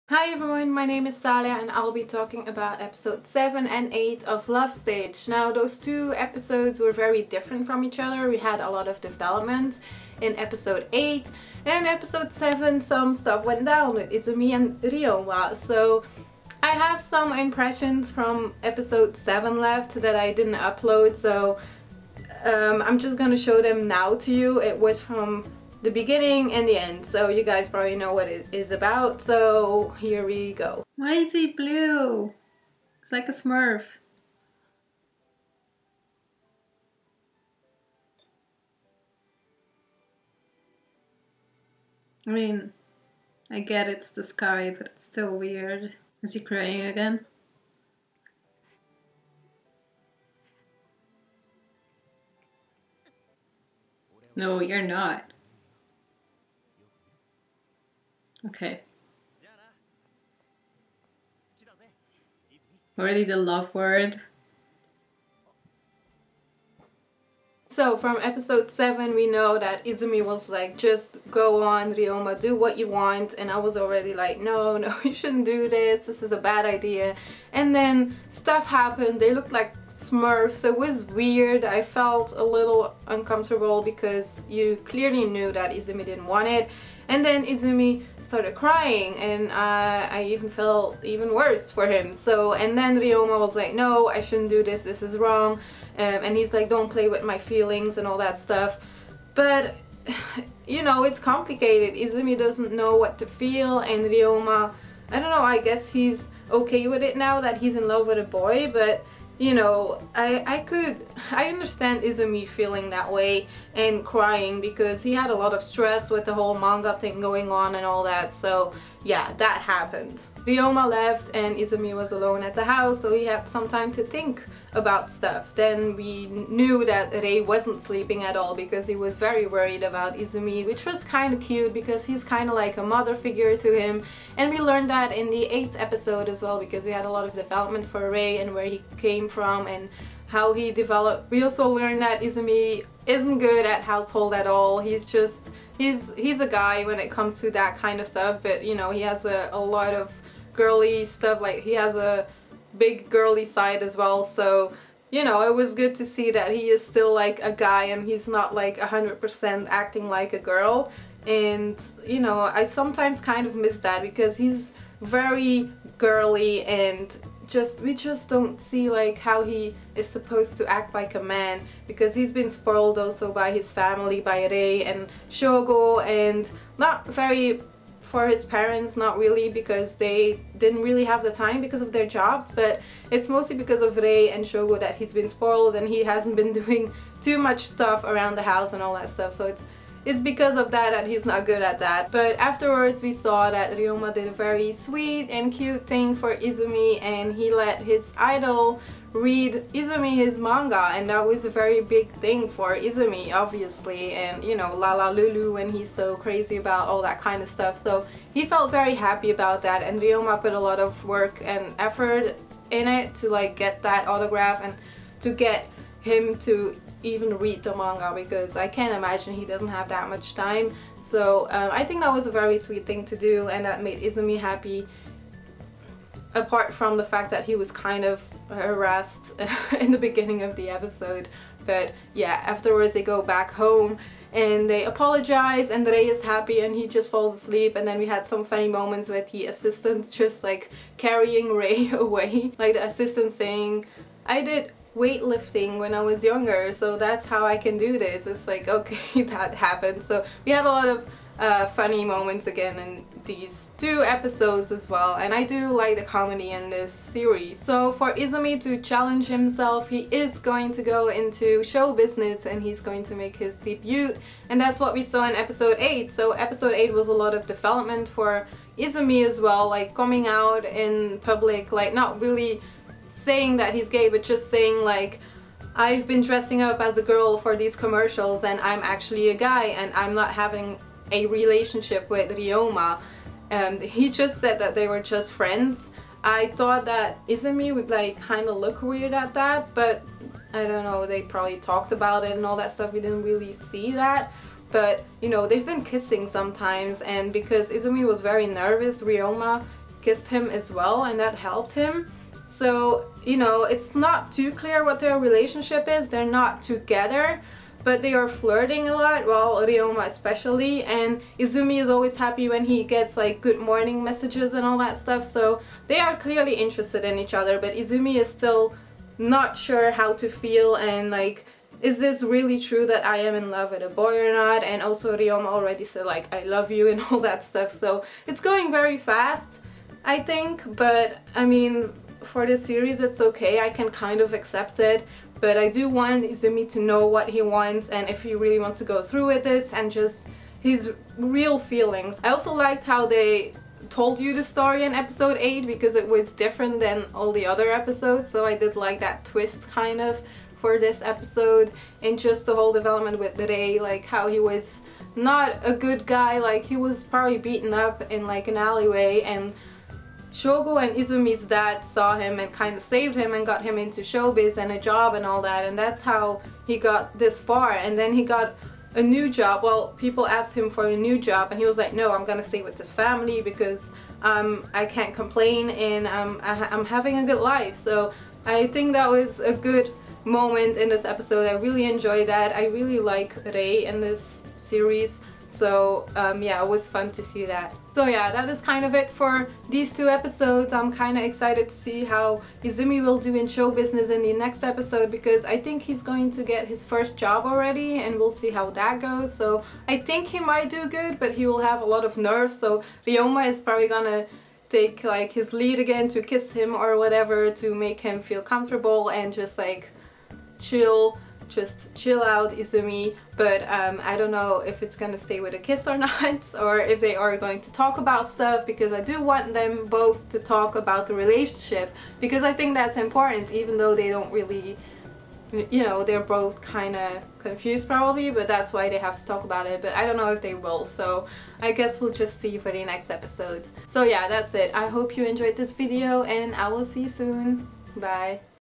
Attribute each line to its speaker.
Speaker 1: Hi everyone, my name is Thalia and I'll be talking about episode 7 and 8 of Love Stage. Now those two episodes were very different from each other. We had a lot of development in episode 8, and in episode 7 some stuff went down with Izumi and Ryoma. So I have some impressions from episode 7 left that I didn't upload, so I'm just gonna show them now to you. It was from the beginning and the end, so you guys probably know what it is about, so here we go.
Speaker 2: Why is he blue? It's like a Smurf. I mean, I get it's the sky, but it's still weird. Is he crying again? No, you're not. Okay. Already the love word.
Speaker 1: So from episode 7 we know that Izumi was like, just go on Ryoma, do what you want, and I was already like, no, you shouldn't do this is a bad idea. And then stuff happened, they looked like Smurfs. It was weird. I felt a little uncomfortable because you clearly knew that Izumi didn't want it, and then Izumi started crying, and I even felt even worse for him. So, and then Ryoma was like, no, I shouldn't do this is wrong, and he's like, don't play with my feelings and all that stuff. But you know, it's complicated. Izumi doesn't know what to feel, and Ryoma, I don't know, I guess he's okay with it now that he's in love with a boy, but you know, I understand Izumi feeling that way and crying because he had a lot of stress with the whole manga thing going on and all that. So yeah, that happened. Ryoma left and Izumi was alone at the house, so he had some time to think about stuff. Then we knew that Rei wasn't sleeping at all because he was very worried about Izumi, which was kind of cute because he's kind of like a mother figure to him. And we learned that in the 8th episode as well, because we had a lot of development for Rei and where he came from and how he developed. We also learned that Izumi isn't good at household at all. He's a guy when it comes to that kind of stuff, but you know, he has a lot of girly stuff, like he has a big girly side as well. So you know, it was good to see that he is still like a guy and he's not like 100% acting like a girl. And you know, I sometimes kind of miss that because he's very girly and we just don't see like how he is supposed to act like a man, because he's been spoiled also by his family, by Rei and Shogo, and not very for his parents, not really, because they didn't really have the time because of their jobs, but it's mostly because of Rei and Shogo that he's been spoiled and he hasn't been doing too much stuff around the house and all that stuff. So it's because of that he's not good at that. But afterwards we saw that Ryoma did a very sweet and cute thing for Izumi, and he let his idol read Izumi his manga, and that was a very big thing for Izumi, obviously. And you know, Lala Lulu, when he's so crazy about all that kind of stuff, so he felt very happy about that. And Ryoma put a lot of work and effort in it to like get that autograph and to get him to even read the manga, because I can't imagine he doesn't have that much time. So I think that was a very sweet thing to do, and that made Izumi happy, apart from the fact that he was kind of harassed in the beginning of the episode. But yeah, afterwards they go back home and they apologize, and Rei is happy and he just falls asleep. And then we had some funny moments with the assistant just like carrying Rei away, like the assistant saying, I did weightlifting when I was younger, so that's how I can do this. It's like, okay, that happened. So we had a lot of funny moments again in these 2 episodes as well, and I do like the comedy in this series. So for Izumi to challenge himself, he is going to go into show business and he's going to make his debut, and that's what we saw in episode 8. So episode 8 was a lot of development for Izumi as well, like coming out in public, like not really saying that he's gay, but just saying like, I've been dressing up as a girl for these commercials and I'm actually a guy and I'm not having a relationship with Ryoma. He just said that they were just friends. I thought that Izumi would like kind of look weird at that, but I don't know, they probably talked about it and all that stuff. We didn't really see that. But you know, they've been kissing sometimes, and because Izumi was very nervous, Ryoma kissed him as well, and that helped him. So, you know, it's not too clear what their relationship is. They're not together, but they are flirting a lot, well, Ryoma especially, and Izumi is always happy when he gets like good morning messages and all that stuff, so they are clearly interested in each other, but Izumi is still not sure how to feel, and like, is this really true that I am in love with a boy or not? And also Ryoma already said like, I love you and all that stuff, so it's going very fast, I think, but I mean, for this series it's okay, I can kind of accept it, but I do want Izumi to know what he wants and if he really wants to go through with it and just his real feelings. I also liked how they told you the story in episode 8 because it was different than all the other episodes, so I did like that twist kind of for this episode, and just the whole development with Rei, like how he was not a good guy, like he was probably beaten up in like an alleyway, and Shogo and Izumi's dad saw him and kind of saved him and got him into showbiz and a job and all that, and that's how he got this far. And then he got a new job. Well, people asked him for a new job and he was like, no, I'm gonna stay with this family because I can't complain, and I'm having a good life. So I think that was a good moment in this episode. I really enjoyed that. I really like Rei in this series. So yeah, it was fun to see that. So yeah, that is kind of it for these two episodes. I'm kind of excited to see how Izumi will do in show business in the next episode, because I think he's going to get his first job already, and we'll see how that goes. So I think he might do good, but he will have a lot of nerves. So Ryoma is probably gonna take like his lead again to kiss him or whatever to make him feel comfortable and just like chill out Izumi, but I don't know if it's gonna stay with a kiss or not, or if they are going to talk about stuff, because I do want them both to talk about the relationship, because I think that's important, even though they don't really, you know, they're both kind of confused probably, but that's why they have to talk about it. But I don't know if they will, so I guess we'll just see for the next episode. So yeah, that's it. I hope you enjoyed this video, and I will see you soon. Bye.